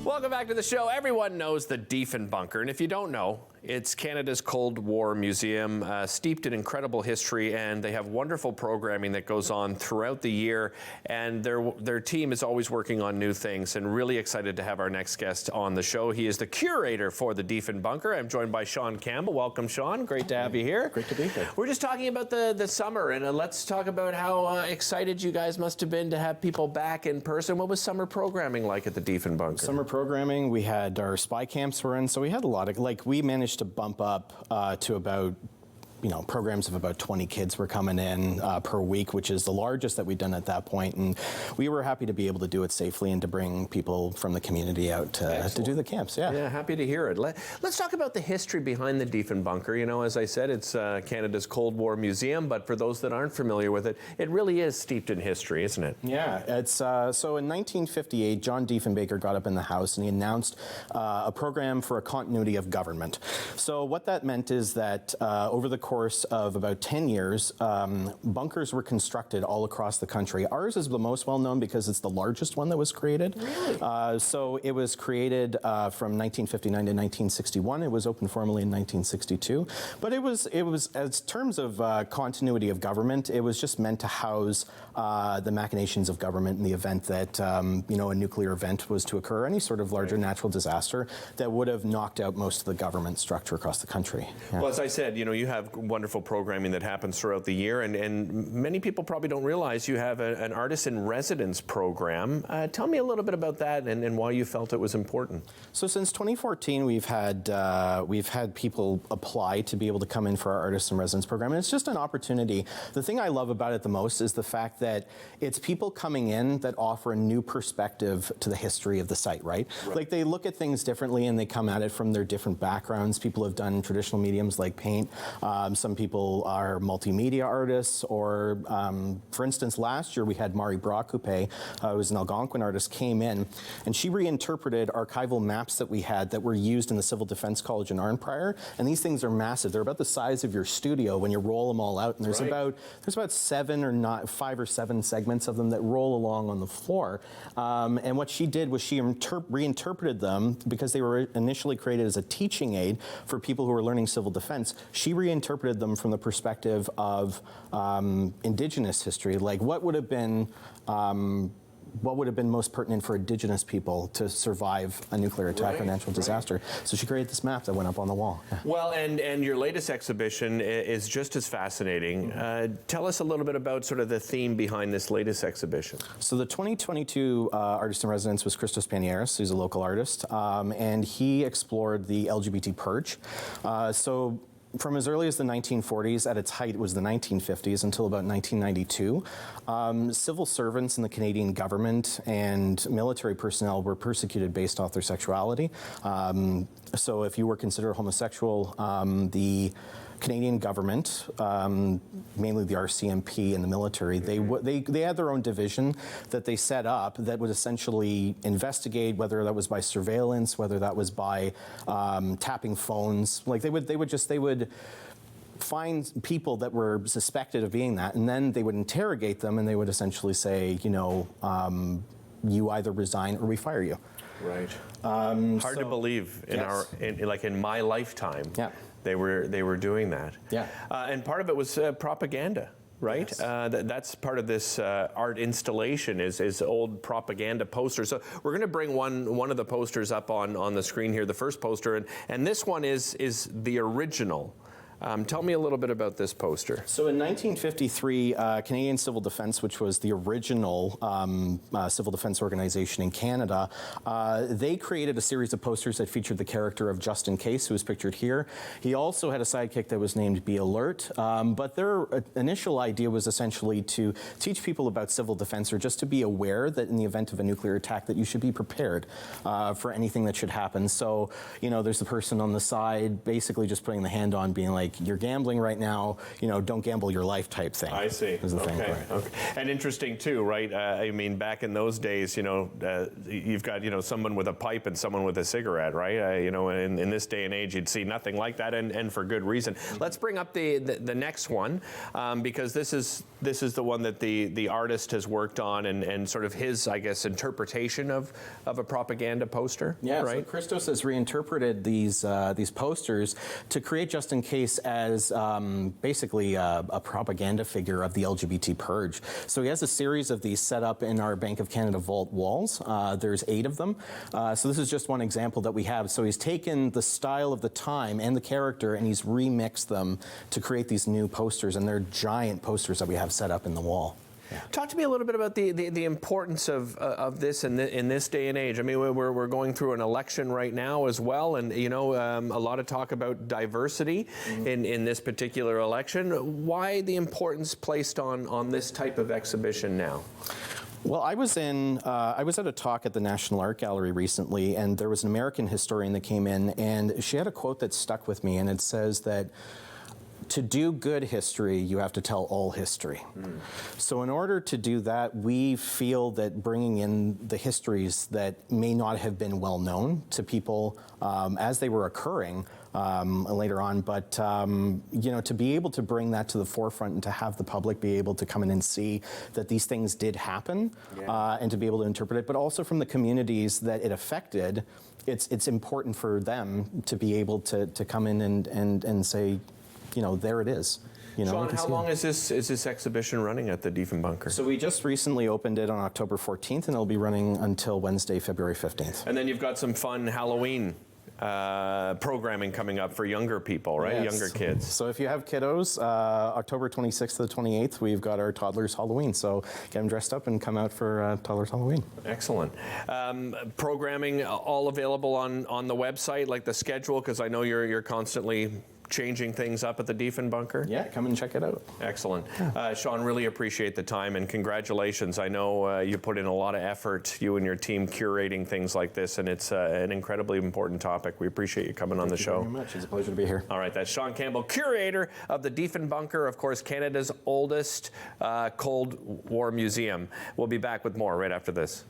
Welcome back to the show. Everyone knows the Diefenbunker, and if you don't know, it's Canada's Cold War museum, steeped in incredible history, and they have wonderful programming that goes on throughout the year, and their team is always working on new things, and really excited to have our next guest on the show. He is the curator for the Diefenbunker. I'm joined by Sean Campbell. Welcome, Sean. Great to have you here. Great to be here. We're just talking about the summer, and let's talk about how excited you guys must have been to have people back in person. What was summer programming like at the Diefenbunker? Summer programming, we had our spy camps were in, so we had a lot of, we managed to bump up to about, programs of about 20 kids were coming in per week, which is the largest that we'd done at that point. And we were happy to be able to do it safely and to bring people from the community out to do the camps. Yeah, happy to hear it. Let's talk about the history behind the Diefenbunker. As I said, it's Canada's Cold War museum, but for those that aren't familiar with it, it really is steeped in history, isn't it? Yeah, it's so in 1958, John Diefenbunker got up in the House and he announced a program for a continuity of government. So what that meant is that over the course of about 10 years, bunkers were constructed all across the country. Ours is the most well-known because it's the largest one that was created. Really? So it was created from 1959 to 1961. It was opened formally in 1962. But it was as terms of continuity of government, it was just meant to house the machinations of government in the event that a nuclear event was to occur, any sort of larger natural disaster that would have knocked out most of the government structure across the country. Yeah. Well, as I said, you have wonderful programming that happens throughout the year, and many people probably don't realize you have an Artist-in-Residence Program. Tell me a little bit about that and why you felt it was important. So since 2014, we've had people apply to be able to come in for our Artist-in-Residence Program, and it's just an opportunity. The thing I love about it the most is the fact that it's people coming in that offer a new perspective to the history of the site, right? Like they look at things differently and they come at it from their different backgrounds. People have done traditional mediums like paint. Some people are multimedia artists, or for instance, last year we had Mari Brakupe, who's an Algonquin artist, came in and she reinterpreted archival maps that we had that were used in the Civil Defense College in Arnprior, and these things are massive. They're about the size of your studio when you roll them all out, and there's about 5 or 7 segments of them that roll along on the floor. And what she did was she reinterpreted them because they were initially created as a teaching aid for people who were learning civil defense. She reinterpreted them from the perspective of Indigenous history, like what would have been most pertinent for Indigenous people to survive a nuclear attack or natural disaster. So she created this map that went up on the wall. Yeah. Well, and your latest exhibition is just as fascinating. Tell us a little bit about sort of the theme behind this latest exhibition. So the 2022 Artist in Residence was Christos Panieris, who's a local artist, and he explored the LGBT purge. So from as early as the 1940s, at its height was the 1950s, until about 1992, civil servants in the Canadian government and military personnel were persecuted based off their sexuality. So if you were considered homosexual, the Canadian government, mainly the RCMP and the military, they had their own division that they set up that would essentially investigate whether that was by surveillance, whether that was by tapping phones. Like they would find people that were suspected of being that, and then they would interrogate them, and they would essentially say, you either resign or we fire you. Right. Hard to believe in my lifetime. Yeah. They were doing that. Yeah. And part of it was propaganda, right? Yes. That's part of this art installation is old propaganda posters. So we're going to bring one of the posters up on the screen here, the first poster, and this one is the original. Tell me a little bit about this poster. So in 1953, Canadian Civil Defense, which was the original civil defense organization in Canada, they created a series of posters that featured the character of Justin Case, who is pictured here. He also had a sidekick that was named Be Alert, but their initial idea was essentially to teach people about civil defense, or just to be aware that in the event of a nuclear attack that you should be prepared for anything that should happen. So, there's the person on the side basically just putting the hand on, being like, you're gambling right now, don't gamble your life type thing. I see. Is the thing. Okay. And interesting too, right? I mean, back in those days, you've got, someone with a pipe and someone with a cigarette, right? In this day and age, you'd see nothing like that, and for good reason. Let's bring up the next one, because this is the one that the artist has worked on, and sort of his, I guess, interpretation of a propaganda poster. Yeah, right. So Christos has reinterpreted these posters to create Just in Case as basically a propaganda figure of the LGBT purge. So he has a series of these set up in our Bank of Canada vault walls. There's 8 of them. So this is just one example that we have. So he's taken the style of the time and the character, and he's remixed them to create these new posters, and they're giant posters that we have set up in the wall. Yeah. Talk to me a little bit about the importance of this in this day and age. I mean, we're going through an election right now as well, and a lot of talk about diversity in this particular election. Why the importance placed on this type of exhibition now? Well, I was at a talk at the National Art Gallery recently, and there was an American historian that came in, and she had a quote that stuck with me, and it says that to do good history, you have to tell all history. So in order to do that, we feel that bringing in the histories that may not have been well known to people as they were occurring later on, but to be able to bring that to the forefront and to have the public be able to come in and see that these things did happen, and to be able to interpret it, but also from the communities that it affected, it's important for them to be able to come in and say, there it is. Sean, how long is this exhibition running at the Diefenbunker? So we just recently opened it on October 14th, and it'll be running until Wednesday, February 15th. And then you've got some fun Halloween programming coming up for younger people, right? Yes. Younger kids. So if you have kiddos, October 26th to the 28th, we've got our Toddlers Halloween. So get them dressed up and come out for Toddlers Halloween. Excellent. Programming all available on the website, like the schedule, because I know you're constantly changing things up at the Diefenbunker? Yeah, come and check it out. Excellent. Sean, really appreciate the time, and congratulations. I know you put in a lot of effort, you and your team, curating things like this, and it's an incredibly important topic. We appreciate you coming on the show. Thank you very much. It's a pleasure to be here. All right, that's Sean Campbell, curator of the Diefenbunker, of course, Canada's oldest Cold War museum. We'll be back with more right after this.